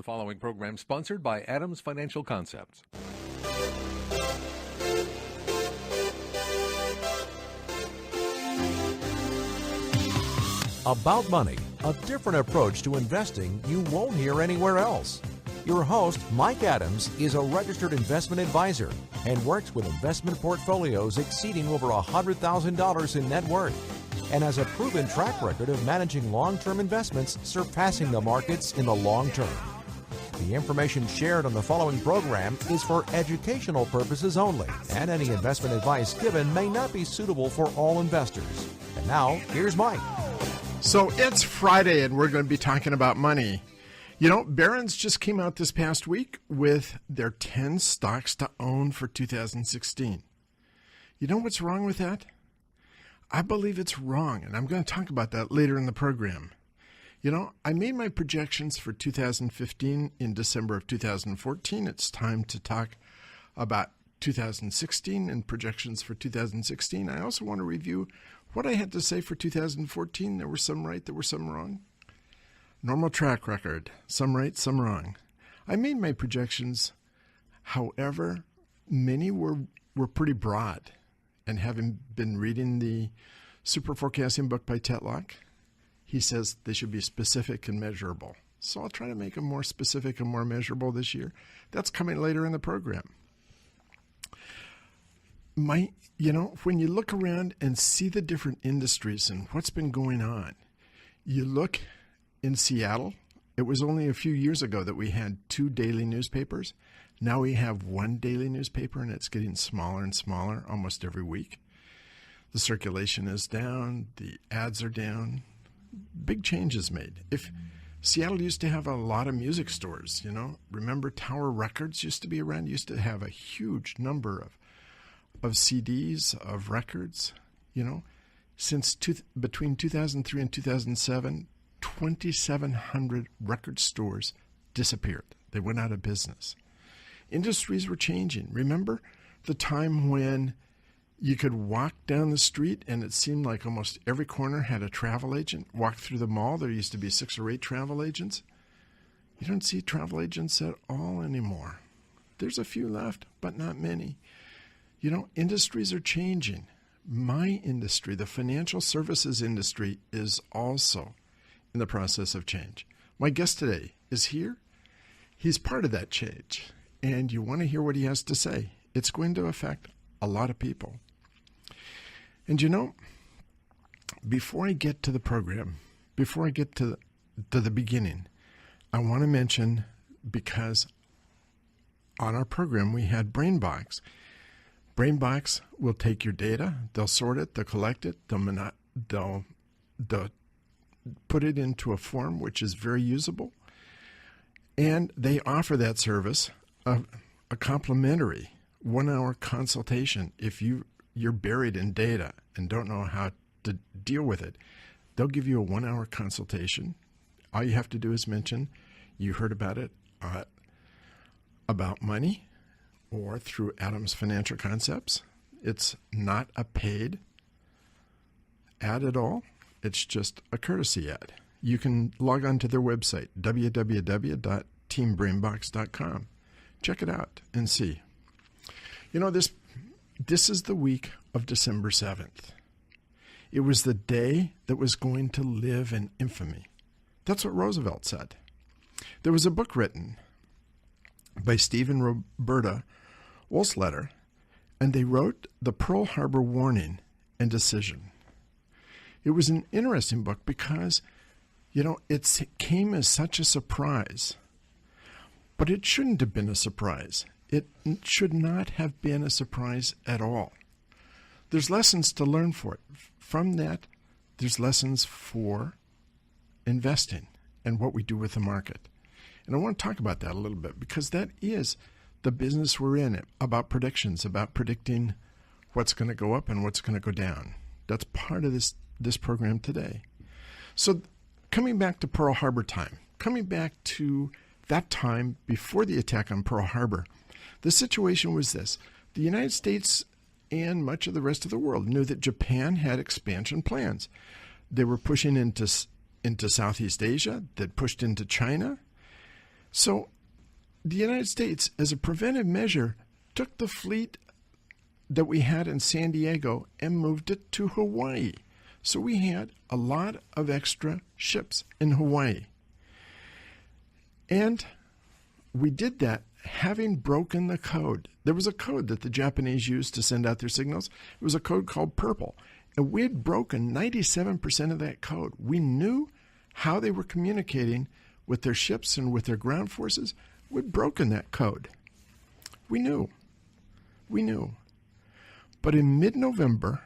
The following program sponsored by Adams Financial Concepts. About money, a different approach to investing you won't hear anywhere else. Your host, Mike Adams, is a registered investment advisor and works with investment portfolios exceeding over $100,000 in net worth, and has a proven track record of managing long-term investments surpassing the markets in the long term. The information shared on the following program is for educational purposes only, and any investment advice given may not be suitable for all investors. And now, here's Mike. So it's Friday, and we're going to be talking about money. You know, Barron's just came out this past week with their 10 stocks to own for 2016. You know what's wrong with that? I believe it's wrong, and I'm going to talk about that later in the program. You know, I made my projections for 2015 in December of 2014. It's time to talk about 2016 and projections for 2016. I also want to review what I had to say for 2014. There were some right, there were some wrong. Normal track record, some right, some wrong. I made my projections, however, many were pretty broad. And having been reading the Super Forecasting book by Tetlock, he says they should be specific and measurable. So I'll try to make them more specific and more measurable this year. That's coming later in the program. When you look around and see the different industries and what's been going on, you look in Seattle, it was only a few years ago that we had 2 daily newspapers. Now we have 1 daily newspaper, and it's getting smaller and smaller almost every week. The circulation is down. The ads are down. Big changes made. If Seattle used to have a lot of music stores, remember Tower Records used to be around, used to have a huge number of CDs, of records, since between 2003 and 2007, 2,700 record stores disappeared. They went out of business. Industries were changing. Remember the time when you could walk down the street and it seemed like almost every corner had a travel agent? Walk through the mall, there used to be 6 or 8 travel agents. You don't see travel agents at all anymore. There's a few left, but not many. Industries are changing. My industry, the financial services industry, is also in the process of change. My guest today is here. He's part of that change. And you want to hear what he has to say. It's going to affect a lot of people. And before I get to the program, before I get to the beginning, I want to mention, because on our program we had BrainBox. BrainBox will take your data, they'll sort it, they'll collect it, they'll put it into a form which is very usable, and they offer that service a complimentary 1-hour consultation. If you're buried in data and don't know how to deal with it, they'll give you a 1-hour consultation. All you have to do is mention you heard about it about money or through Adams Financial Concepts. It's not a paid ad at all. It's just a courtesy ad. You can log on to their website, www.teambrainbox.com. Check it out and see. This is the week of December 7th. It was the day that was going to live in infamy. That's what Roosevelt said. There was a book written by Steve and Roberta Wolfsletter, and they wrote The Pearl Harbor Warning and Decision. It was an interesting book because, it came as such a surprise. But it shouldn't have been a surprise. It should not have been a surprise at all. There's lessons to learn for it. From that, there's lessons for investing and what we do with the market. And I want to talk about that a little bit because that is the business we're in, about predictions, about predicting what's going to go up and what's going to go down. That's part of this program today. So coming back to Pearl Harbor time, coming back to that time before the attack on Pearl Harbor, the situation was this. The United States and much of the rest of the world knew that Japan had expansion plans. They were pushing into Southeast Asia, that pushed into China. So the United States, as a preventive measure, took the fleet that we had in San Diego and moved it to Hawaii. So we had a lot of extra ships in Hawaii. And we did that having broken the code. There was a code that the Japanese used to send out their signals. It was a code called Purple. And we had broken 97% of that code. We knew how they were communicating with their ships and with their ground forces. We'd broken that code. We knew. But in mid-November,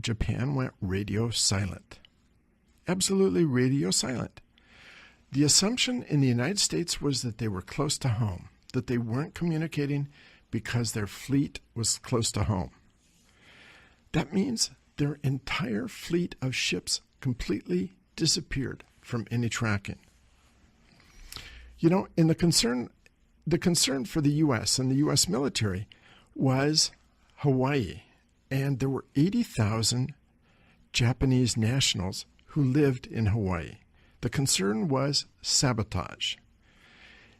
Japan went radio silent. Absolutely radio silent. The assumption in the United States was that they were close to home, that they weren't communicating because their fleet was close to home. That means their entire fleet of ships completely disappeared from any tracking. You know, in the concern for the U.S. and the U.S. military was Hawaii, and there were 80,000 Japanese nationals who lived in Hawaii. The concern was sabotage.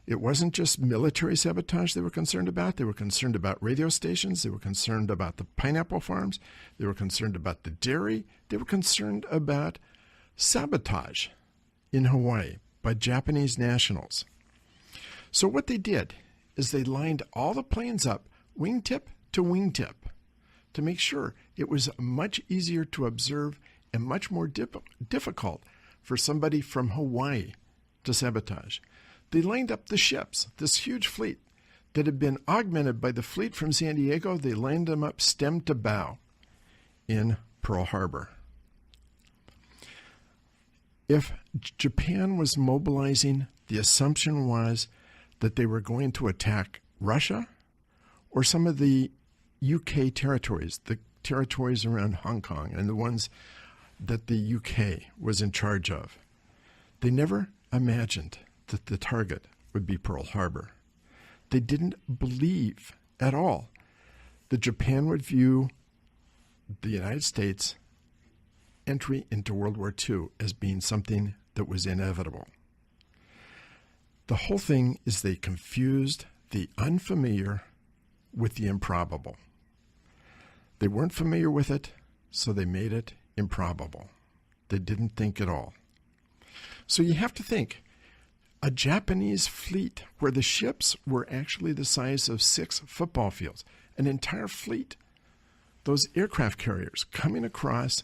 It wasn't just military sabotage they were concerned about. They were concerned about radio stations. They were concerned about the pineapple farms. They were concerned about the dairy. They were concerned about sabotage in Hawaii by Japanese nationals. So what they did is they lined all the planes up wingtip to wingtip to make sure it was much easier to observe and much more difficult for somebody from Hawaii to sabotage. They lined up the ships, this huge fleet that had been augmented by the fleet from San Diego. They lined them up stem to bow in Pearl Harbor. If Japan was mobilizing, the assumption was that they were going to attack Russia or some of the UK territories, the territories around Hong Kong and the ones that the UK was in charge of. They never imagined that the target would be Pearl Harbor. They didn't believe at all that Japan would view the United States entry into World War II as being something that was inevitable. The whole thing is they confused the unfamiliar with the improbable. They weren't familiar with it, so they made it improbable. They didn't think at all. So you have to think, a Japanese fleet where the ships were actually the size of 6 football fields, an entire fleet, those aircraft carriers coming across,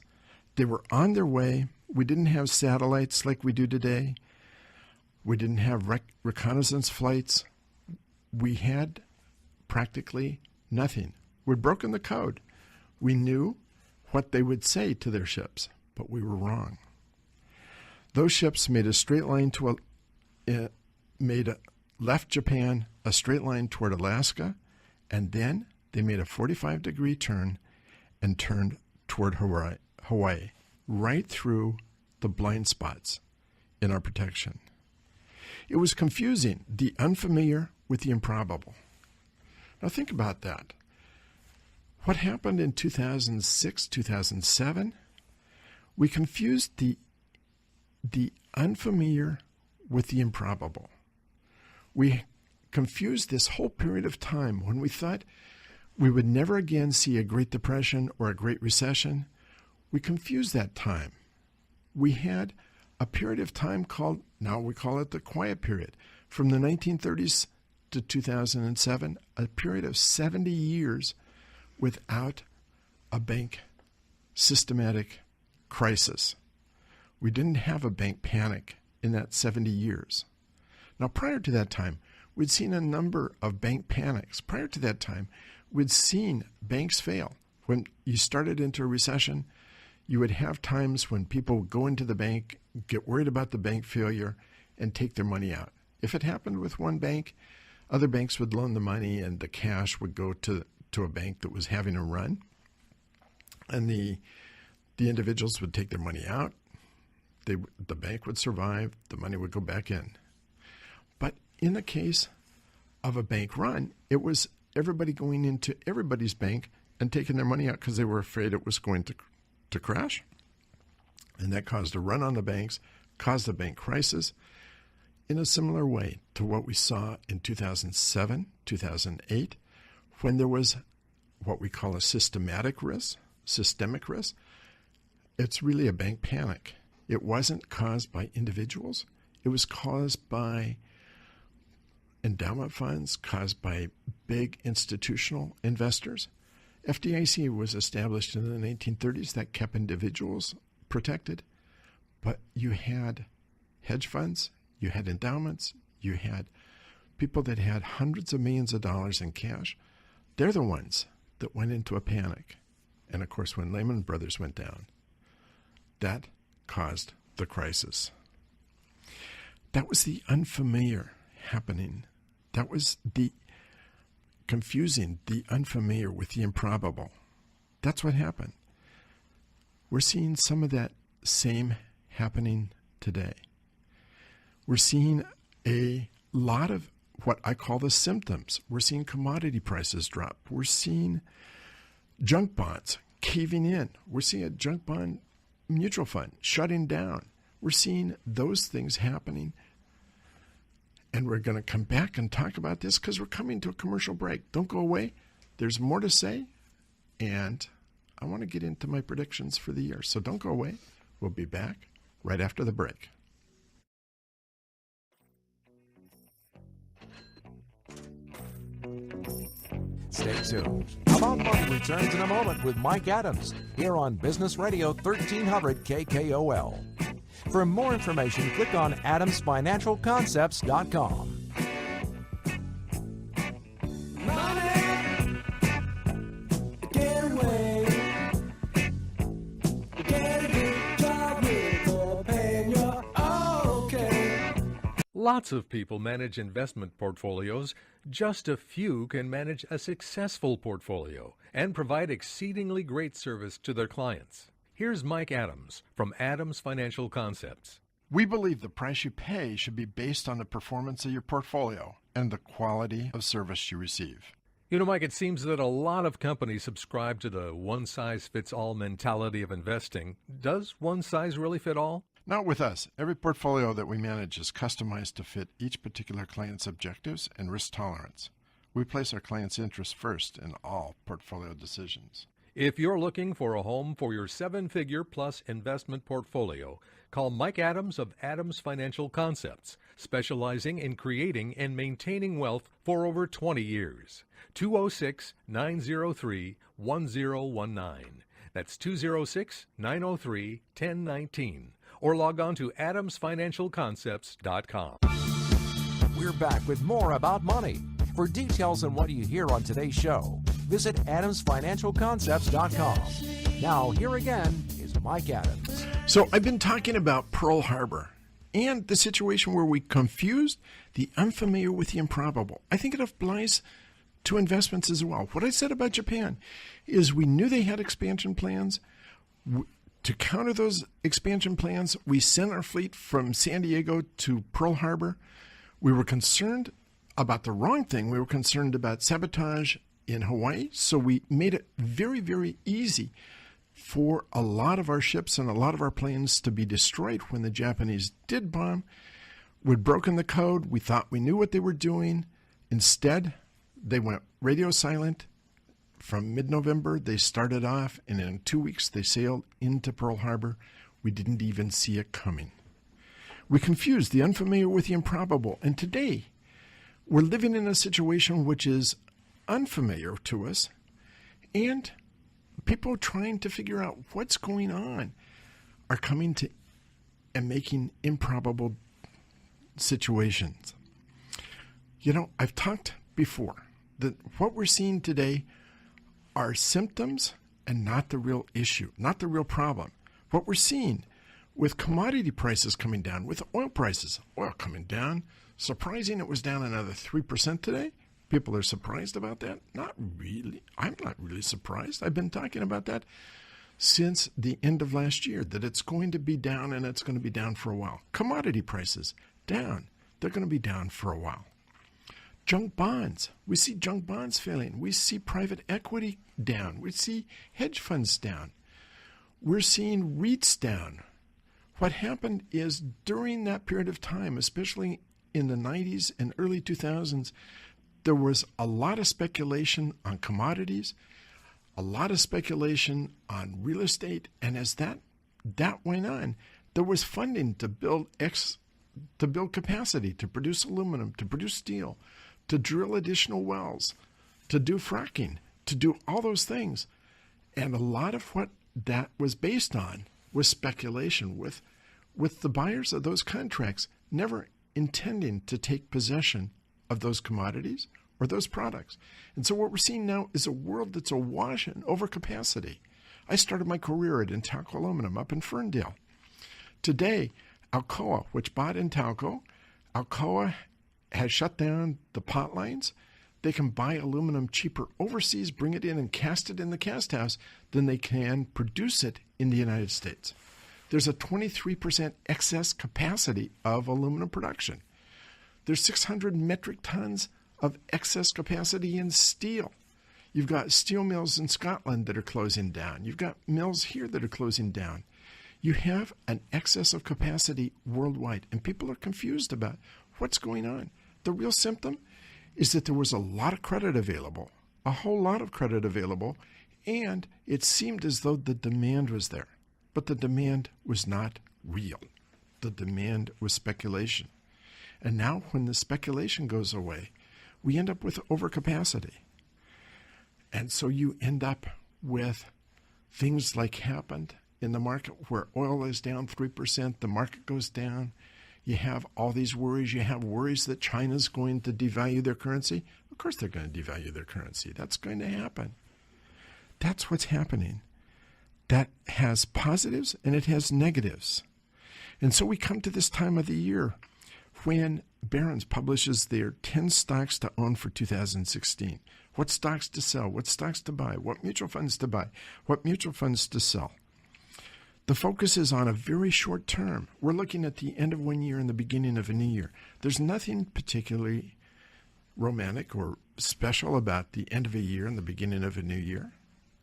they were on their way. We didn't have satellites like we do today. We didn't have reconnaissance flights. We had practically nothing. We'd broken the code. We knew what they would say to their ships, but we were wrong. Those ships made a straight line left Japan, a straight line toward Alaska, and then they made a 45-degree turn and turned toward Hawaii, right through the blind spots in our protection. It was confusing, the unfamiliar with the improbable. Now think about that. What happened in 2006, 2007? We confused the unfamiliar with the improbable. We confused this whole period of time when we thought we would never again see a Great Depression or a Great Recession. We confused that time. We had a period of time now we call it the quiet period, from the 1930s to 2007, a period of 70 years without a bank systematic crisis. We didn't have a bank panic in that 70 years. Now, prior to that time, we'd seen a number of bank panics. Prior to that time, we'd seen banks fail. When you started into a recession, you would have times when people would go into the bank, get worried about the bank failure, and take their money out. If it happened with one bank, other banks would loan the money and the cash would go to a bank that was having a run. And the individuals would take their money out. The bank would survive. The money would go back in. But in the case of a bank run, it was everybody going into everybody's bank and taking their money out because they were afraid it was going to crash. And that caused a run on the banks, caused a bank crisis. in a similar way to what we saw in 2007, 2008, when there was what we call a systemic risk. It's really a bank panic. It wasn't caused by individuals. It was caused by endowment funds, caused by big institutional investors. FDIC was established in the 1930s. That kept individuals protected. But you had hedge funds, you had endowments, you had people that had hundreds of millions of dollars in cash. They're the ones that went into a panic. And of course, when Lehman Brothers went down, that caused the crisis. That was the unfamiliar happening. That was the confusing the unfamiliar with the improbable. That's what happened. We're seeing some of that same happening today. We're seeing a lot of what I call the symptoms. We're seeing commodity prices drop. We're seeing junk bonds caving in. We're seeing a junk bond mutual fund shutting down. We're seeing those things happening. And we're going to come back and talk about this because we're coming to a commercial break. Don't go away. There's more to say. And I want to get into my predictions for the year. So don't go away. We'll be back right after the break. Stay tuned. About Money returns in a moment with Mike Adams here on Business Radio 1300 KKOL. For more information, click on adamsfinancialconcepts.com. Lots of people manage investment portfolios. Just a few can manage a successful portfolio and provide exceedingly great service to their clients. Here's Mike Adams from Adams Financial Concepts. We believe the price you pay should be based on the performance of your portfolio and the quality of service you receive. You know, Mike, it seems that a lot of companies subscribe to the one-size-fits-all mentality of investing. Does one size really fit all? Not with us. Every portfolio that we manage is customized to fit each particular client's objectives and risk tolerance. We place our clients' interests first in all portfolio decisions. If you're looking for a home for your seven-figure plus investment portfolio, call Mike Adams of Adams Financial Concepts, specializing in creating and maintaining wealth for over 20 years. 206-903-1019. That's 206-903-1019. Or log on to adamsfinancialconcepts.com. We're back with more about money. For details on what you hear on today's show, visit adamsfinancialconcepts.com. Now, here again is Mike Adams. So I've been talking about Pearl Harbor and the situation where we confused the unfamiliar with the improbable. I think it applies to investments as well. What I said about Japan is we knew they had expansion plans. To counter those expansion plans, we sent our fleet from San Diego to Pearl Harbor. We were concerned about the wrong thing. We were concerned about sabotage in Hawaii. So we made it very, very easy for a lot of our ships and a lot of our planes to be destroyed when the Japanese did bomb. We'd broken the code. We thought we knew what they were doing. Instead, they went radio silent. From mid-November, they started off, and in 2 weeks, they sailed into Pearl Harbor. We didn't even see it coming. We confused the unfamiliar with the improbable, and today, we're living in a situation which is unfamiliar to us, and people trying to figure out what's going on are coming to and making improbable situations. You know, I've talked before that what we're seeing today are symptoms and not the real issue, not the real problem. What we're seeing with commodity prices coming down, with oil prices, oil coming down, surprising it was down another 3% today. People are surprised about that? Not really. I'm not really surprised. I've been talking about that since the end of last year, that it's going to be down and it's going to be down for a while. Commodity prices down. They're going to be down for a while. Junk bonds. We see junk bonds failing. We see private equity down. We see hedge funds down. We're seeing REITs down. What happened is during that period of time, especially in the 90s and early 2000s, there was a lot of speculation on commodities, a lot of speculation on real estate, and as that went on, there was funding to build capacity, to produce aluminum, to produce steel, to drill additional wells, to do fracking, to do all those things. And a lot of what that was based on was speculation with the buyers of those contracts never intending to take possession of those commodities or those products. And so what we're seeing now is a world that's awash in overcapacity. I started my career at Intalco Aluminum up in Ferndale. Today, Alcoa, which bought Intalco, Alcoa has shut down the pot lines. They can buy aluminum cheaper overseas, bring it in and cast it in the cast house than they can produce it in the United States. There's a 23% excess capacity of aluminum production. There's 600 metric tons of excess capacity in steel. You've got steel mills in Scotland that are closing down. You've got mills here that are closing down. You have an excess of capacity worldwide, and people are confused about what's going on. The real symptom is that there was a lot of credit available, a whole lot of credit available, and it seemed as though the demand was there. But the demand was not real. The demand was speculation. And now when the speculation goes away, we end up with overcapacity. And so you end up with things like happened in the market where oil is down 3%, the market goes down. You have all these worries. You have worries that China's going to devalue their currency. Of course they're going to devalue their currency. That's going to happen. That's what's happening. That has positives and it has negatives. And so we come to this time of the year when Barron publishes their 10 stocks to own for 2016. What stocks to sell, what stocks to buy, what mutual funds to buy, what mutual funds to sell. The focus is on a very short term. We're looking at the end of one year and the beginning of a new year. There's nothing particularly romantic or special about the end of a year and the beginning of a new year.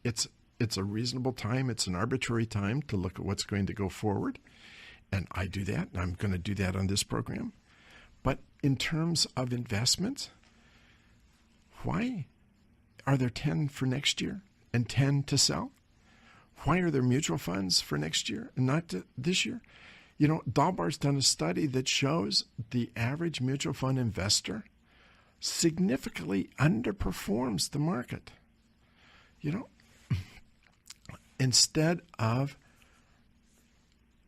It's a reasonable time. It's an arbitrary time to look at what's going to go forward. And I do that, and I'm going to do that on this program. But in terms of investments, why are there 10 for next year and 10 to sell? Why are there mutual funds for next year and not this year? You know, Dalbar's done a study that shows the average mutual fund investor significantly underperforms the market. You know, instead of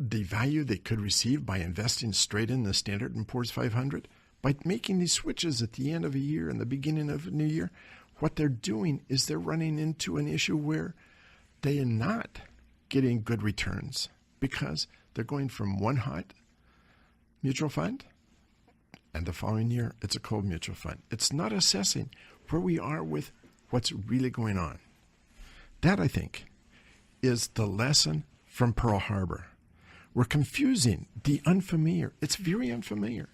the value they could receive by investing straight in the Standard & Poor's 500, by making these switches at the end of a year and the beginning of a new year, what they're doing is they're running into an issue where they are not getting good returns because they're going from one hot mutual fund and the following year it's a cold mutual fund. It's not assessing where we are with what's really going on. That, I think, is the lesson from Pearl Harbor. We're confusing the unfamiliar. It's very unfamiliar.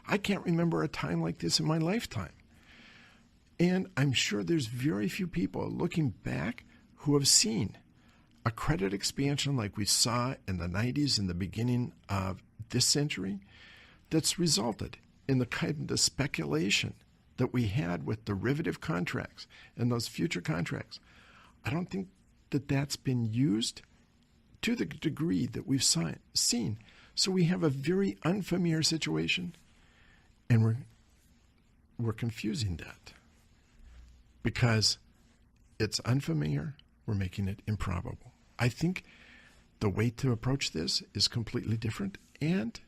I can't remember a time like this in my lifetime. And I'm sure there's very few people looking back who have seen a credit expansion like we saw in the 90s and the beginning of this century that's resulted in the kind of speculation that we had with derivative contracts and those future contracts. I don't think that that's been used to the degree that we've seen. So we have a very unfamiliar situation, and we're confusing that. Because it's unfamiliar, we're making it improbable. I think the way to approach this is completely different, and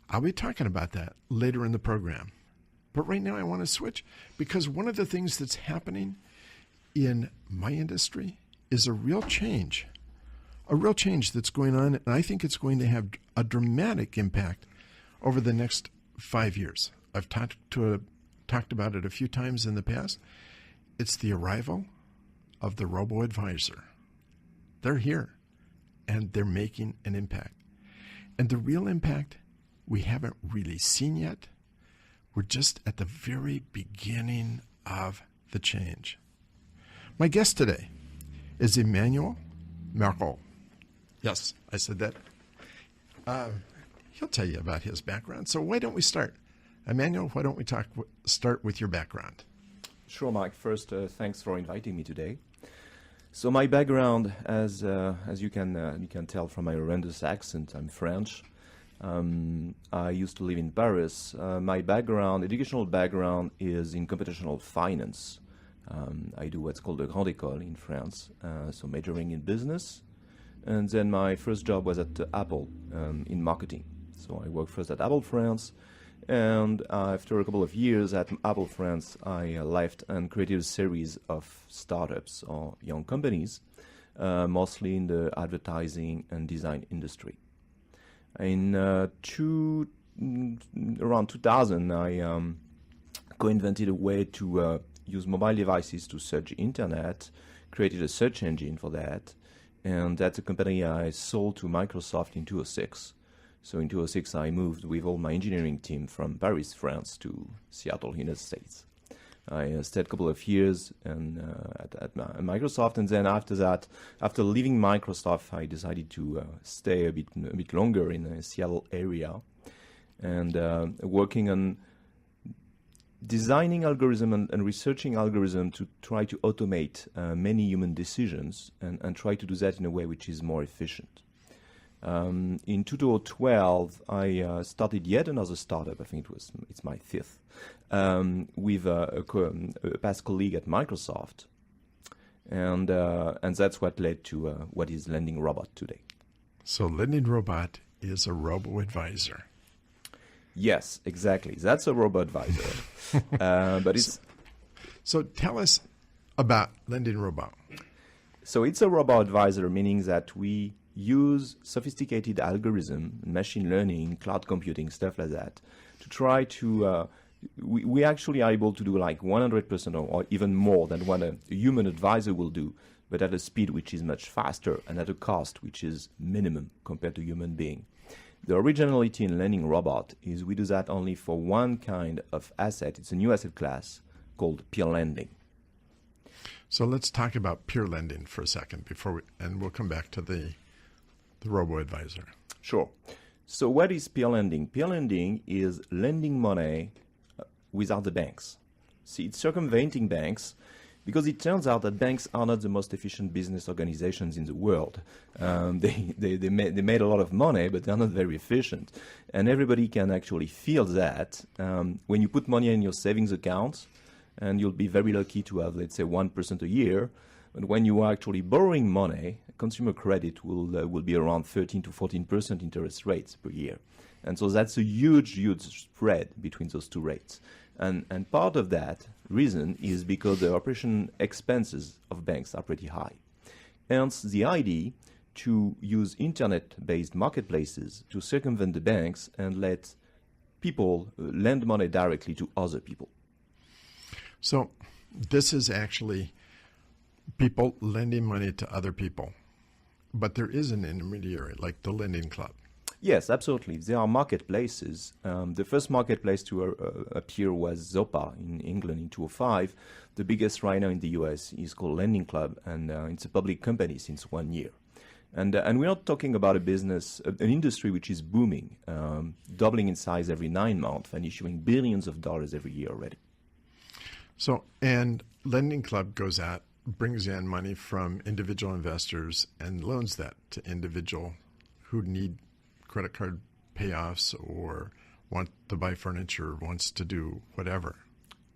I'll be talking about that later in the program. But right now I want to switch, because one of the things that's happening in my industry is a real change that's going on, and I think it's going to have a dramatic impact over the next 5 years. I've talked about it a few times in the past. It's the arrival of the robo-advisor. They're here, and they're making an impact. And the real impact we haven't really seen yet. We're just at the very beginning of the change. My guest today is Emmanuel Merkel. Yes, I said that. He'll tell you about his background. So why don't we start? Emmanuel, why don't we start with your background? Sure, Mike. First, thanks for inviting me today. So my background, as you can tell from my horrendous accent, I'm French. I used to live in Paris. My educational background is in computational finance. I do what's called a grande école in France, so majoring in business. And then my first job was at Apple in marketing. So I worked first at Apple France, and after a couple of years at Apple France, I left and created a series of startups or young companies, mostly in the advertising and design industry. In around 2000, I co-invented a way to use mobile devices to search the internet, created a search engine for that, and that's a company I sold to Microsoft in 2006. So in 2006, I moved with all my engineering team from Paris, France, to Seattle, United States. I stayed a couple of years at Microsoft, and then after that, after leaving Microsoft, I decided to stay a bit longer in the Seattle area, and working on designing algorithm and researching algorithm to try to automate many human decisions and try to do that in a way which is more efficient. In 2012, I started yet another startup. I think it's my fifth, with a past colleague at Microsoft, and that's what led to what is Lending Robot today. So Lending Robot is a robo-advisor. Yes, exactly. That's a robo-advisor, but it's. So tell us about Lending Robot. So it's a robo-advisor, meaning that we use sophisticated algorithm, machine learning, cloud computing, stuff like that, to try to, we actually are able to do like 100% or even more than what a human advisor will do, but at a speed which is much faster and at a cost which is minimum compared to human being. The originality in Lending Robot is we do that only for one kind of asset. It's a new asset class called peer lending. So let's talk about peer lending for a second and we'll come back to the robo-advisor. Sure. So what is peer lending? Peer lending is lending money without the banks. See, it's circumventing banks because it turns out that banks are not the most efficient business organizations in the world. They made a lot of money, but they're not very efficient. And everybody can actually feel that when you put money in your savings account, and you'll be very lucky to have, let's say, 1% a year. But when you are actually borrowing money, consumer credit will be around 13 to 14% interest rates per year. And so that's a huge spread between those two rates. And part of that reason is because the operation expenses of banks are pretty high. Hence the idea to use internet-based marketplaces to circumvent the banks and let people lend money directly to other people. So this is actually people lending money to other people, but there is an intermediary like the Lending Club. Yes, absolutely. There are marketplaces. The first marketplace to appear was Zopa in England in 2005. The biggest right now in the US is called Lending Club, and it's a public company since 1 year. And we're not talking about a business, an industry which is booming, doubling in size every 9 months and issuing billions of dollars every year already. So, and Lending Club goes out, brings in money from individual investors and loans that to individual who need credit card payoffs or want to buy furniture, wants to do whatever.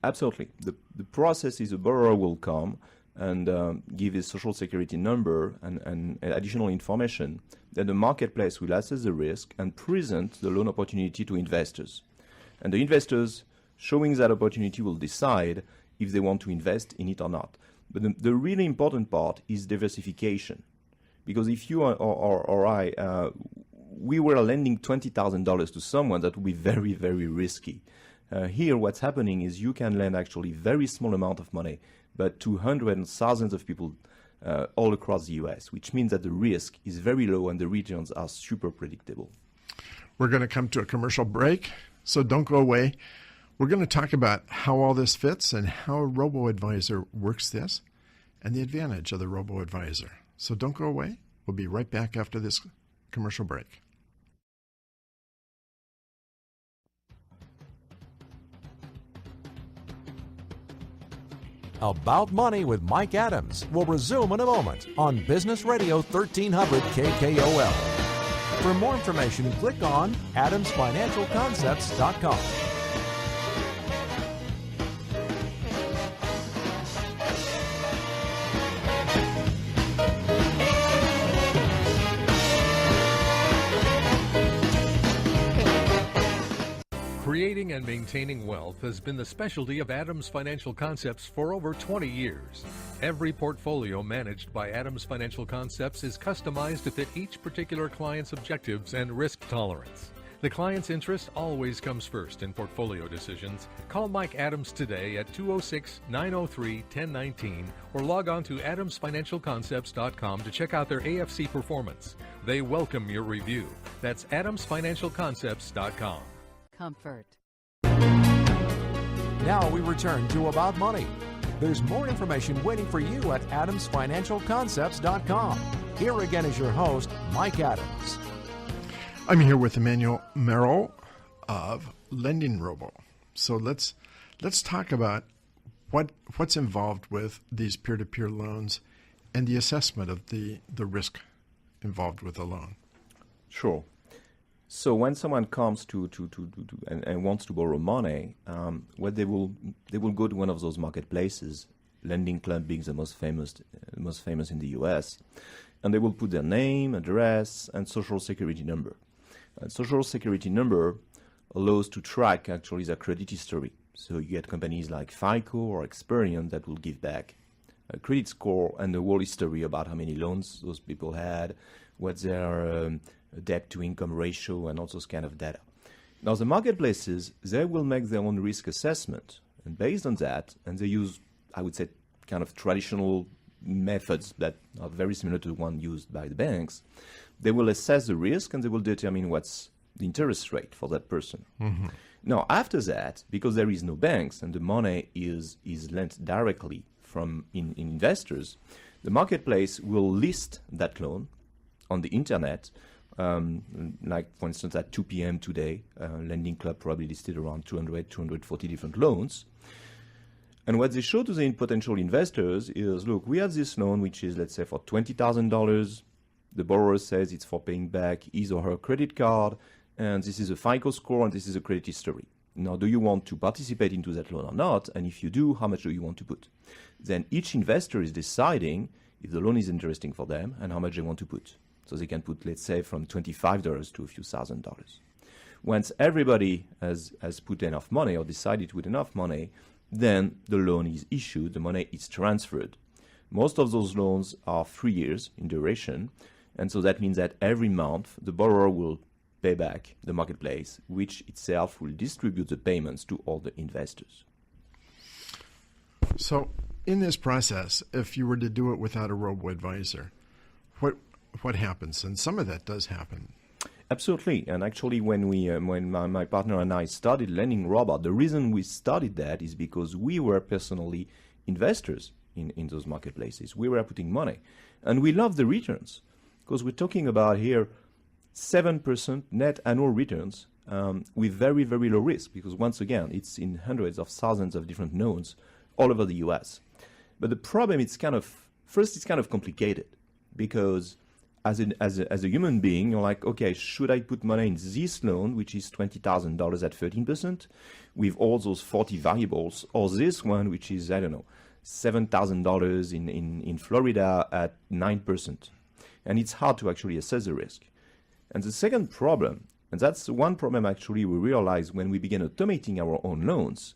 Absolutely. The process is a borrower will come and give his social security number and additional information. Then the marketplace will assess the risk and present the loan opportunity to investors. And the investors showing that opportunity will decide if they want to invest in it or not. But the really important part is diversification. Because if you or I, we were lending $20,000 to someone, that would be very, very risky. Here, what's happening is you can lend actually very small amount of money, but to hundreds and thousands of people all across the US, which means that the risk is very low and the returns are super predictable. We're going to come to a commercial break, so don't go away. We're going to talk about how all this fits and how a robo-advisor works this and the advantage of the robo-advisor. So don't go away. We'll be right back after this commercial break. About Money with Mike Adams will resume in a moment on Business Radio 1300 KKOL. For more information, click on adamsfinancialconcepts.com. Creating and maintaining wealth has been the specialty of Adams Financial Concepts for over 20 years. Every portfolio managed by Adams Financial Concepts is customized to fit each particular client's objectives and risk tolerance. The client's interest always comes first in portfolio decisions. Call Mike Adams today at 206-903-1019 or log on to adamsfinancialconcepts.com to check out their AFC performance. They welcome your review. That's adamsfinancialconcepts.com. Comfort. Now we return to About Money. There's more information waiting for you at adamsfinancialconcepts.com. Here again is your host, Mike Adams. I'm here with Emmanuel Merrill of Lending Robo. So let's talk about what's involved with these peer-to-peer loans and the assessment of the risk involved with a loan. Sure. So when someone comes to and wants to borrow money, what they will go to one of those marketplaces, Lending Club being the most famous in the U.S., and they will put their name, address, and social security number. Social security number allows to track actually their credit history. So you get companies like FICO or Experian that will give back a credit score and the whole history about how many loans those people had, what's their debt to income ratio, and all those kind of data. Now the marketplaces, they will make their own risk assessment, and based on that, and they use, I would say, kind of traditional methods that are very similar to the one used by the banks. They will assess the risk and they will determine what's the interest rate for that person. Mm-hmm. Now after that, because there is no banks and the money is lent directly from investors, the marketplace will list that loan on the internet. Like, for instance, at 2 p.m. today, Lending Club probably listed around 240 different loans. And what they show to the potential investors is, look, we have this loan, which is, let's say, for $20,000. The borrower says it's for paying back his or her credit card, and this is a FICO score, and this is a credit history. Now, do you want to participate into that loan or not? And if you do, how much do you want to put? Then each investor is deciding if the loan is interesting for them and how much they want to put. So they can put, let's say, from $25 to a few $1,000s. Once everybody has put enough money or decided to put enough money, then the loan is issued, the money is transferred. Most of those loans are 3 years in duration, and so that means that every month the borrower will pay back the marketplace, which itself will distribute the payments to all the investors. So in this process, if you were to do it without a robo-advisor, what happens? And some of that does happen. Absolutely. And actually, when my partner and I started Lending Robot, the reason we started that is because we were personally investors in those marketplaces. We were putting money. And we love the returns, because we're talking about here 7% net annual returns with very, very low risk, because once again, it's in hundreds of thousands of different nodes all over the US. But the problem is it's kind of complicated, because as a human being, you're like, okay, should I put money in this loan, which is $20,000 at 13%, with all those 40 variables, or this one, which is, I don't know, $7,000 in Florida at 9%. And it's hard to actually assess the risk. And the second problem, and that's one problem actually we realized when we began automating our own loans,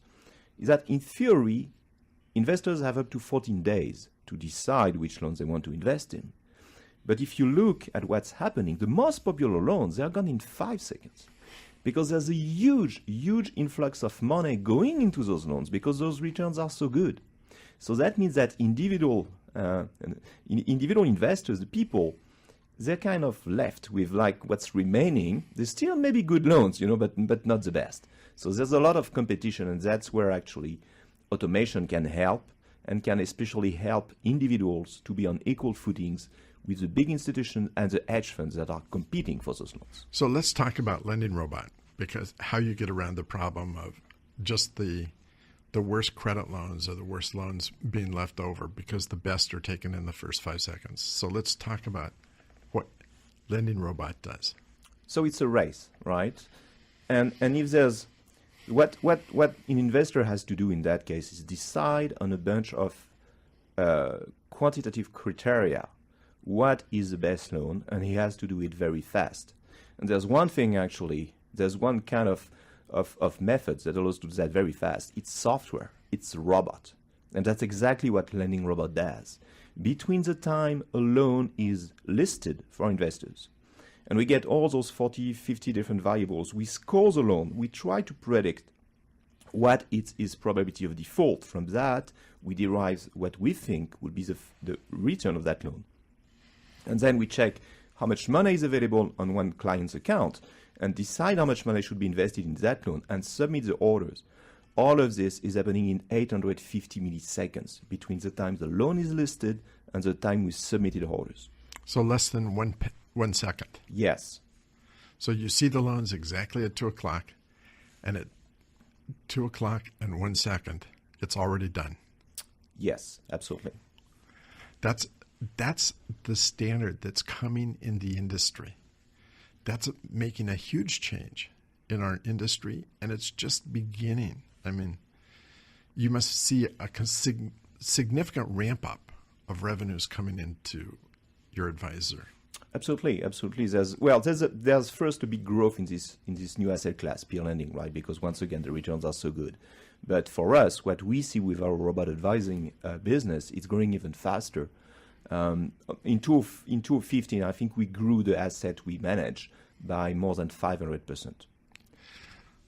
is that in theory, investors have up to 14 days to decide which loans they want to invest in. But if you look at what's happening, the most popular loans, they are gone in 5 seconds, because there's a huge, huge influx of money going into those loans because those returns are so good. So that means that individual investors, the people, they're kind of left with like what's remaining. There's still maybe good loans, but not the best. So there's a lot of competition, and that's where actually automation can help, and can especially help individuals to be on equal footings with the big institutions and the hedge funds that are competing for those loans. So let's talk about Lending Robot, because how you get around the problem of just the the worst credit loans are the worst loans being left over because the best are taken in the first 5 seconds. So let's talk about what Lending Robot does. So it's a race, right? And if there's what an investor has to do in that case is decide on a bunch of quantitative criteria what is the best loan, and he has to do it very fast. And there's one thing actually, there's one kind of methods that allows to do that very fast. It's software, it's a robot. And that's exactly what Lending Robot does. Between the time a loan is listed for investors, and we get all those 40, 50 different variables, we score the loan, we try to predict what is probability of default. From that, we derive what we think would be the return of that loan. And then we check how much money is available on one client's account and decide how much money should be invested in that loan and submit the orders. All of this is happening in 850 milliseconds between the time the loan is listed and the time we submitted orders. So less than 1 second. Yes. So you see the loans exactly at 2 o'clock, and at 2 o'clock and 1 second, it's already done. Yes, absolutely. That's the standard that's coming in the industry. That's making a huge change in our industry, and it's just beginning. I mean, you must see a significant ramp up of revenues coming into your advisor. Absolutely, absolutely. There's first a big growth in this new asset class, peer lending, right? Because once again, the returns are so good. But for us, what we see with our robot advising business, it's growing even faster. In 2015, I think we grew the asset we manage by more than 500%.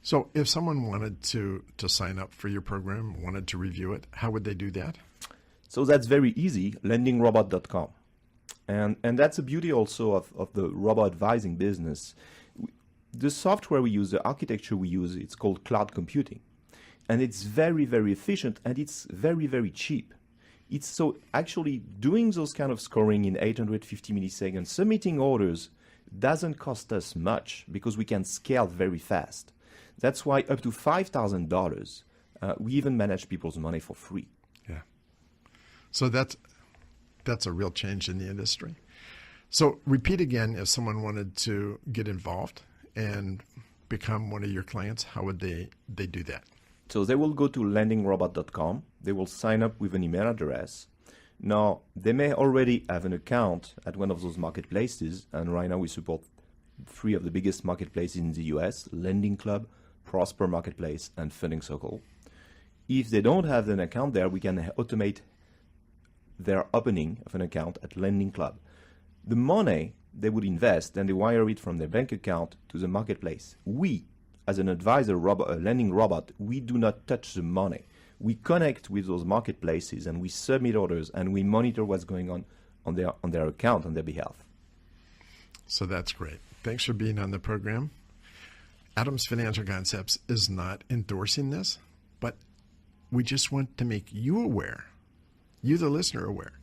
So if someone wanted to sign up for your program, wanted to review it, how would they do that? So that's very easy, lendingrobot.com. And that's the beauty also of the robot advising business. The software we use, the architecture we use, it's called cloud computing. And it's very, very efficient, and it's very, very cheap. It's so actually doing those kind of scoring in 850 milliseconds, submitting orders doesn't cost us much because we can scale very fast. That's why up to $5,000, we even manage people's money for free. Yeah. So that's a real change in the industry. So repeat again, if someone wanted to get involved and become one of your clients, how would they do that? So they will go to lendingrobot.com. They will sign up with an email address. Now, they may already have an account at one of those marketplaces, and right now we support 3 of the biggest marketplaces in the US, Lending Club, Prosper Marketplace, and Funding Circle. If they don't have an account there, we can automate their opening of an account at Lending Club. The money they would invest, then they wire it from their bank account to the marketplace. We, as an advisor robot, a lending robot, we do not touch the money. We connect with those marketplaces and we submit orders and we monitor what's going on their account on their behalf. So that's great. Thanks for being on the program. Adams Financial Concepts is not endorsing this, but we just want to make you aware, you the listener aware,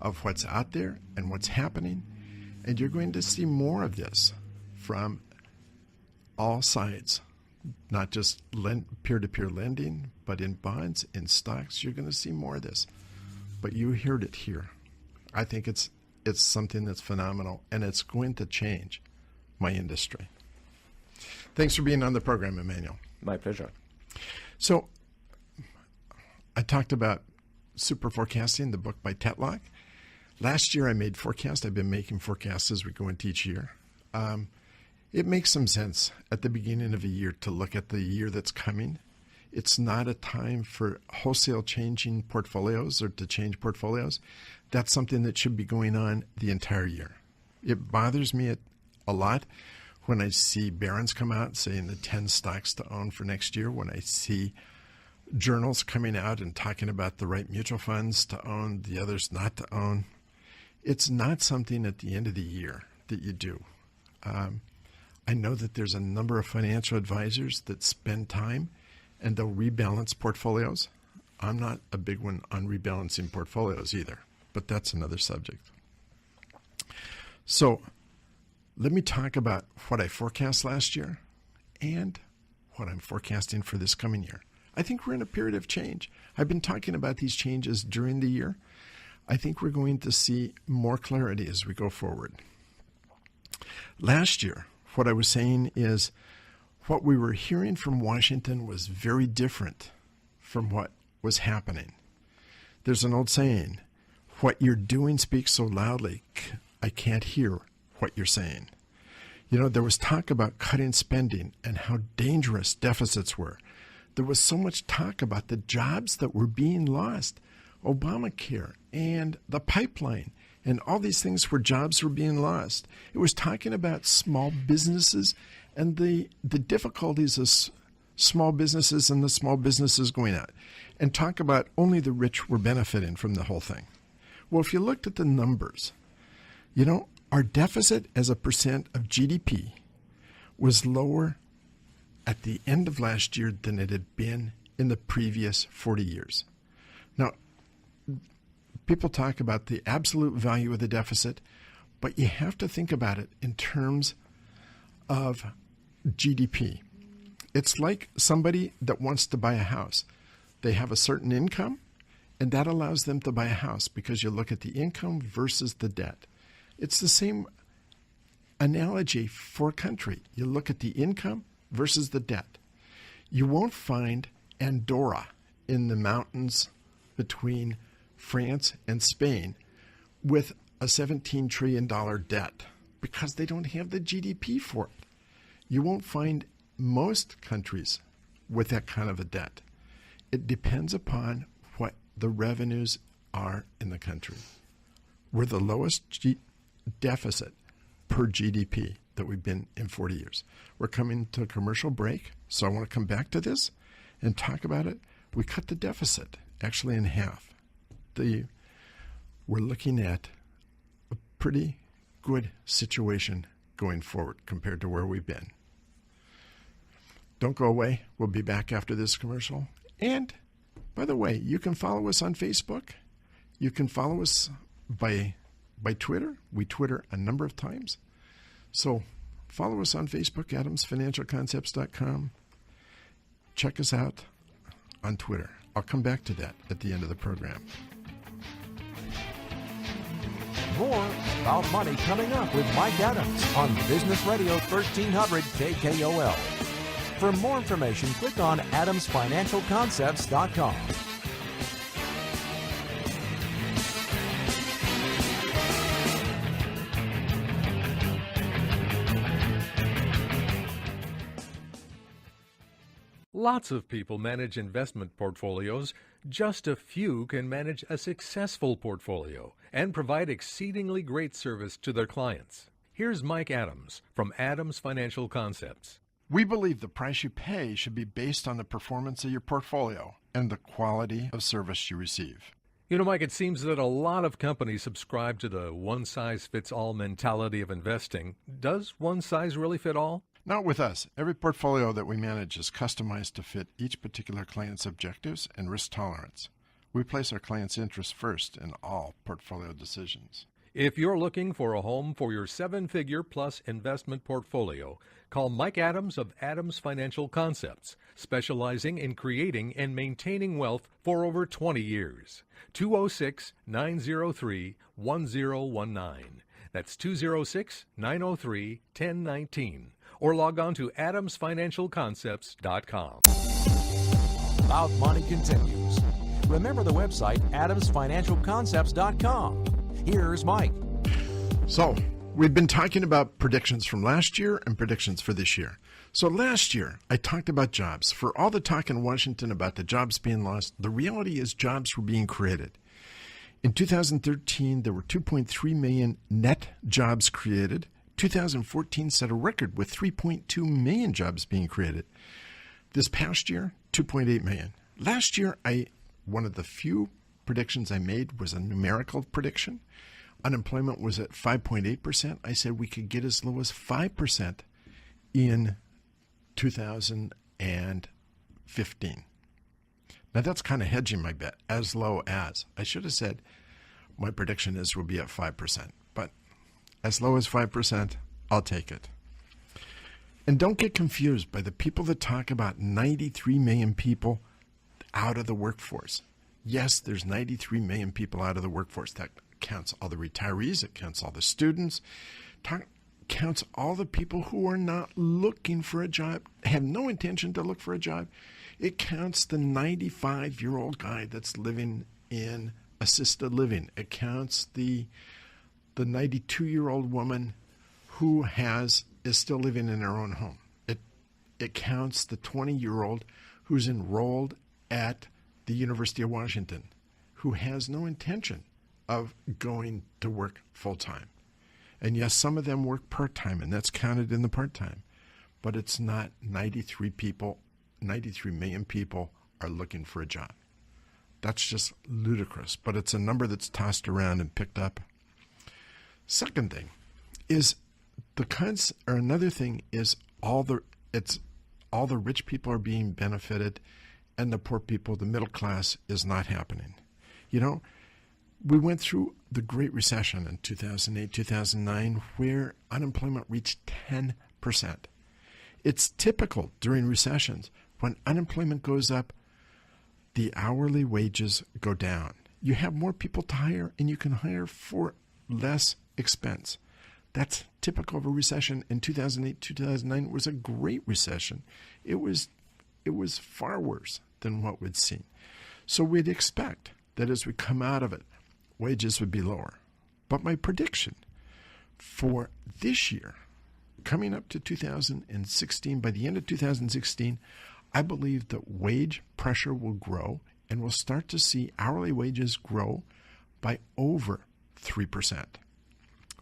of what's out there and what's happening. And you're going to see more of this from all sides, not just peer-to-peer lending, but in bonds, in stocks. You're going to see more of this. But you heard it here. I think it's something that's phenomenal, and it's going to change my industry. Thanks for being on the program, Emmanuel. My pleasure. So I talked about Super Forecasting, the book by Tetlock. Last year I made forecasts. I've been making forecasts as we go into each year. It makes some sense at the beginning of a year to look at the year that's coming. It's not a time for wholesale changing portfolios or to change portfolios. That's something that should be going on the entire year. It bothers me a lot when I see Barron's come out saying the 10 stocks to own for next year, when I see journals coming out and talking about the right mutual funds to own, the others not to own. It's not something at the end of the year that you do. I know that there's a number of financial advisors that spend time and they'll rebalance portfolios. I'm not a big one on rebalancing portfolios either, but that's another subject. So let me talk about what I forecast last year and what I'm forecasting for this coming year. I think we're in a period of change. I've been talking about these changes during the year. I think we're going to see more clarity as we go forward. Last year, what I was saying is what we were hearing from Washington was very different from what was happening. There's an old saying, what you're doing speaks so loudly, I can't hear what you're saying. You know, there was talk about cutting spending and how dangerous deficits were. There was so much talk about the jobs that were being lost, Obamacare and the pipeline, and all these things where jobs were being lost. It was talking about small businesses and the difficulties of small businesses and the small businesses going out, and talk about only the rich were benefiting from the whole thing. Well, if you looked at the numbers, you know, our deficit as a percent of GDP was lower at the end of last year than it had been in the previous 40 years. Now, people talk about the absolute value of the deficit, but you have to think about it in terms of GDP. It's like somebody that wants to buy a house. They have a certain income, and that allows them to buy a house because you look at the income versus the debt. It's the same analogy for a country. You look at the income versus the debt. You won't find Andorra in the mountains between France and Spain with a $17 trillion debt because they don't have the GDP for it. You won't find most countries with that kind of a debt. It depends upon what the revenues are in the country. We're the lowest deficit per GDP that we've been in 40 years. We're coming to a commercial break, so I want to come back to this and talk about it. We cut the deficit actually in half. We're looking at a pretty good situation going forward compared to where we've been. Don't go away. We'll be back after this commercial. And, by the way, you can follow us on Facebook. You can follow us by Twitter. We Twitter a number of times. So follow us on Facebook, adamsfinancialconcepts.com. Check us out on Twitter. I'll come back to that at the end of the program. More About Money coming up with Mike Adams on Business Radio 1300 KKOL. For more information, click on adamsfinancialconcepts.com. Lots of people manage investment portfolios. Just a few can manage a successful portfolio and provide exceedingly great service to their clients. Here's Mike Adams from Adams Financial Concepts. We believe the price you pay should be based on the performance of your portfolio and the quality of service you receive. You know, Mike, it seems that a lot of companies subscribe to the one-size-fits-all mentality of investing. Does one size really fit all? Not with us. Every portfolio that we manage is customized to fit each particular client's objectives and risk tolerance. We place our clients' interests first in all portfolio decisions. If you're looking for a home for your seven-figure plus investment portfolio, call Mike Adams of Adams Financial Concepts, specializing in creating and maintaining wealth for over 20 years. 206-903-1019. That's 206-903-1019. Or log on to adamsfinancialconcepts.com. About Money continues. Remember the website adamsfinancialconcepts.com. Here's Mike. So, we've been talking about predictions from last year and predictions for this year. So last year, I talked about jobs. For all the talk in Washington about the jobs being lost, the reality is jobs were being created. In 2013, there were 2.3 million net jobs created. 2014 set a record with 3.2 million jobs being created. This past year, 2.8 million. Last year, one of the few predictions I made was a numerical prediction. Unemployment was at 5.8%. I said we could get as low as 5% in 2015. Now that's kind of hedging my bet, as low as. I should have said my prediction is we'll be at 5%, but as low as 5%, I'll take it. And don't get confused by the people that talk about 93 million people out of the workforce. Yes, there's 93 million people out of the workforce. That counts all the retirees. It counts all the students. Counts all the people who are not looking for a job, have no intention to look for a job. It counts the 95-year-old guy that's living in assisted living. It counts the 92-year-old woman who is still living in her own home. It counts the 20-year-old who's enrolled at the University of Washington, who has no intention of going to work full-time. And yes, some of them work part-time, and that's counted in the part-time. But it's not 93 million people are looking for a job. That's just ludicrous, but it's a number that's tossed around and picked up. Second thing is another thing is all the rich people are being benefited, and the poor people, the middle class, is not happening. You know, we went through the Great Recession in 2008, 2009, where unemployment reached 10%. It's typical during recessions. When unemployment goes up, the hourly wages go down. You have more people to hire, and you can hire for less expense. That's typical of a recession. In 2008, 2009 was a great recession. It was far worse than what we'd seen. So we'd expect that as we come out of it, wages would be lower. But my prediction for this year, coming up to 2016, by the end of 2016, I believe that wage pressure will grow, and we'll start to see hourly wages grow by over 3%.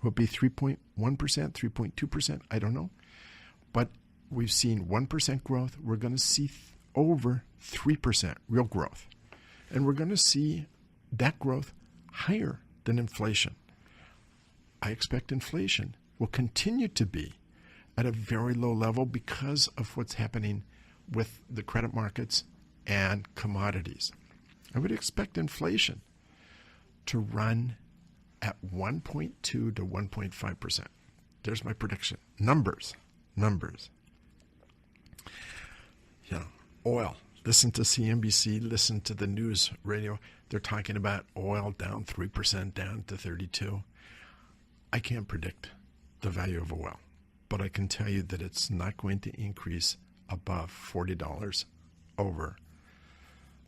Will it be 3.1%, 3.2%? I don't know. But we've seen 1% growth. We're going to see over 3% real growth. And we're going to see that growth higher than inflation. I expect inflation will continue to be at a very low level because of what's happening with the credit markets and commodities. I would expect inflation to run at 1.2 to 1.5%. There's my prediction. Numbers. You know, oil. Listen to CNBC, listen to the news radio. They're talking about oil down 3%, down to 32. I can't predict the value of oil, but I can tell you that it's not going to increase above $40 over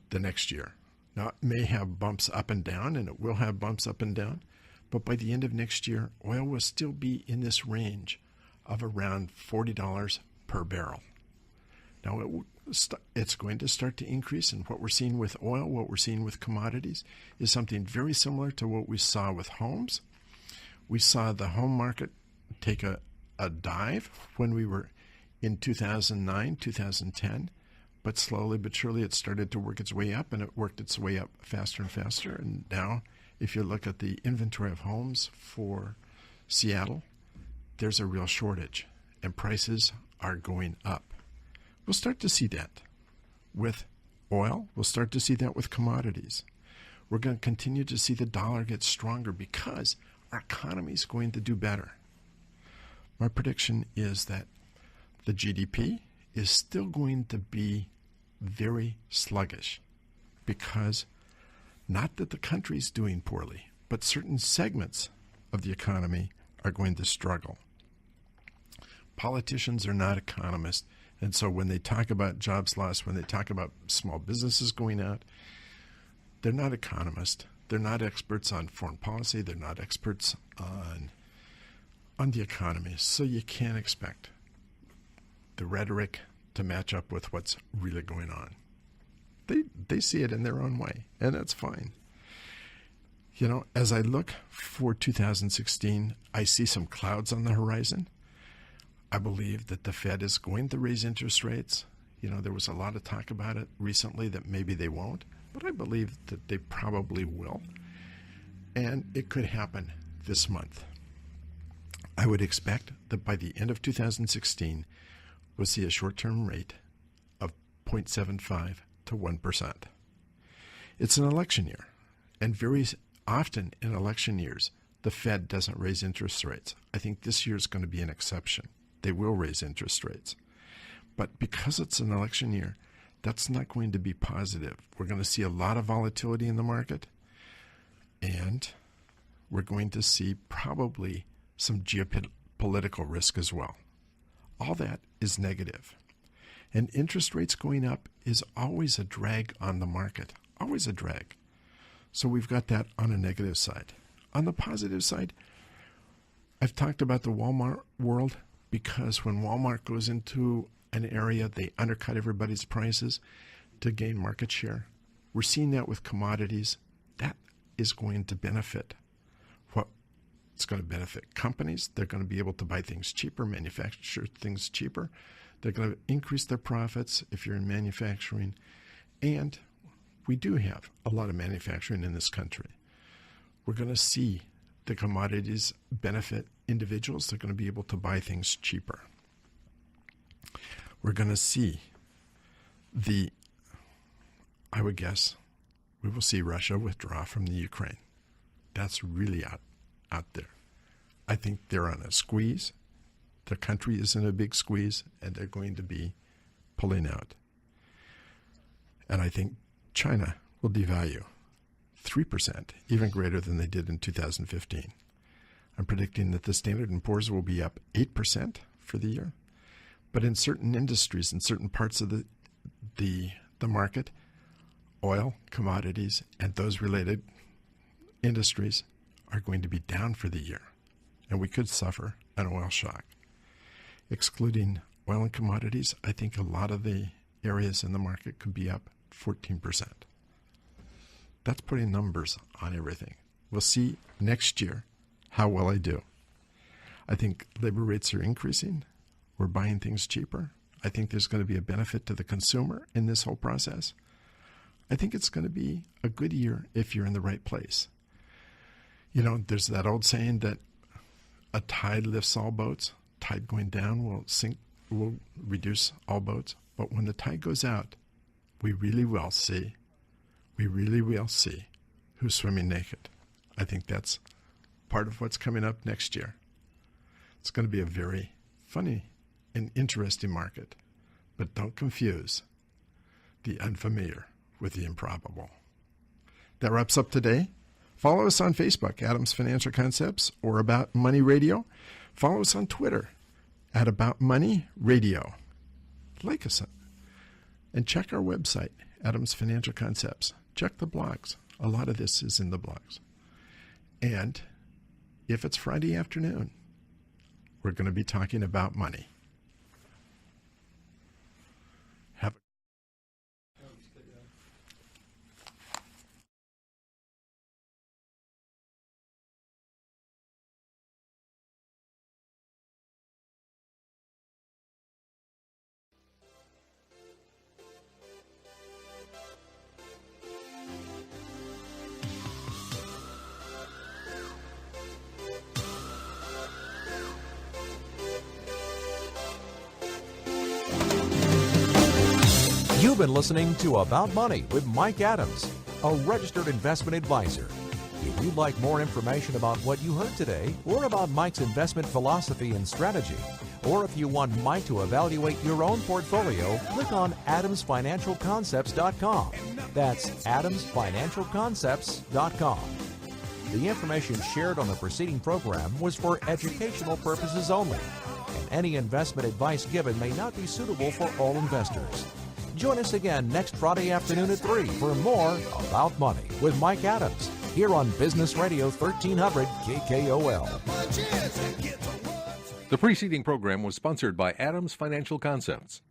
the next year. Now, it may have bumps up and down, and it will have bumps up and down, but by the end of next year, oil will still be in this range of around $40 per barrel. Now, it's going to start to increase, and what we're seeing with oil, what we're seeing with commodities, is something very similar to what we saw with homes. We saw the home market take a dive when we were in 2009, 2010, but slowly but surely it started to work its way up, and it worked its way up faster and faster. And now, if you look at the inventory of homes for Seattle, there's a real shortage, and prices are going up. We'll start to see that with oil. We'll start to see that with commodities. We're going to continue to see the dollar get stronger because our economy is going to do better. My prediction is that the GDP is still going to be very sluggish because not that the country's doing poorly, but certain segments of the economy are going to struggle. Politicians are not economists, and so when they talk about jobs loss, when they talk about small businesses going out, they're not economists. They're not experts on foreign policy. They're not experts on the economy. So you can't expect the rhetoric to match up with what's really going on. They see it in their own way, and that's fine. You know, as I look for 2016, I see some clouds on the horizon. I believe that the Fed is going to raise interest rates. You know, there was a lot of talk about it recently that maybe they won't, but I believe that they probably will. And it could happen this month. I would expect that by the end of 2016, we'll see a short-term rate of 0.75 to 1%. It's an election year, and very often in election years, the Fed doesn't raise interest rates. I think this year is going to be an exception. They will raise interest rates. But because it's an election year, That's not going to be positive. We're going to see a lot of volatility in the market, and we're going to see probably some geopolitical risk as well. All that is negative. And interest rates going up is always a drag on the market, always a drag. So we've got that on a negative side. On the positive side, I've talked about the Walmart world, because when Walmart goes into an area, they undercut everybody's prices to gain market share. We're seeing that with commodities. That is going to benefit. It's going to benefit companies. They're going to be able to buy things cheaper, manufacture things cheaper. They're going to increase their profits if you're in manufacturing. And we do have a lot of manufacturing in this country. We're going to see the commodities benefit individuals. They're going to be able to buy things cheaper. We're going to see I would guess, we will see Russia withdraw from the Ukraine. That's really out there. I think they're on a squeeze. The country is in a big squeeze, and they're going to be pulling out. And I think China will devalue 3%, even greater than they did in 2015. I'm predicting that the Standard & Poor's will be up 8% for the year. But in certain industries, in certain parts of the market, oil, commodities, and those related industries are going to be down for the year. And we could suffer an oil shock. Excluding oil and commodities, I think a lot of the areas in the market could be up 14%. That's putting numbers on everything. We'll see next year how well I do. I think labor rates are increasing. We're buying things cheaper. I think there's going to be a benefit to the consumer in this whole process. I think it's going to be a good year if you're in the right place. You know, there's that old saying that a tide lifts all boats. Tide going down will reduce all boats. But when the tide goes out, we really will see who's swimming naked. I think that's part of what's coming up next year. It's going to be a very funny and interesting market. But don't confuse the unfamiliar with the improbable. That wraps up today. Follow us on Facebook, Adams Financial Concepts, or About Money Radio. Follow us on Twitter, at About Money Radio. Like us, and check our website, Adams Financial Concepts. Check the blogs. A lot of this is in the blogs. And if it's Friday afternoon, we're going to be talking about money. You've been listening to About Money with Mike Adams, a registered investment advisor. If you'd like more information about what you heard today, or about Mike's investment philosophy and strategy, or if you want Mike to evaluate your own portfolio, click on adamsfinancialconcepts.com. That's adamsfinancialconcepts.com. The information shared on the preceding program was for educational purposes only, and any investment advice given may not be suitable for all investors. Join us again next Friday afternoon at 3 for more About Money with Mike Adams, here on Business Radio 1300 KKOL. The preceding program was sponsored by Adams Financial Concepts.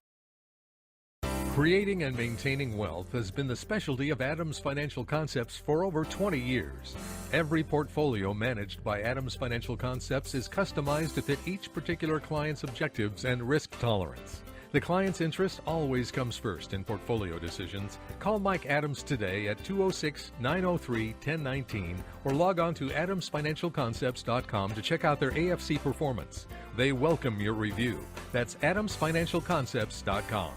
Creating and maintaining wealth has been the specialty of Adams Financial Concepts for over 20 years. Every portfolio managed by Adams Financial Concepts is customized to fit each particular client's objectives and risk tolerance. The client's interest always comes first in portfolio decisions. Call Mike Adams today at 206-903-1019 or log on to adamsfinancialconcepts.com to check out their AFC performance. They welcome your review. That's adamsfinancialconcepts.com.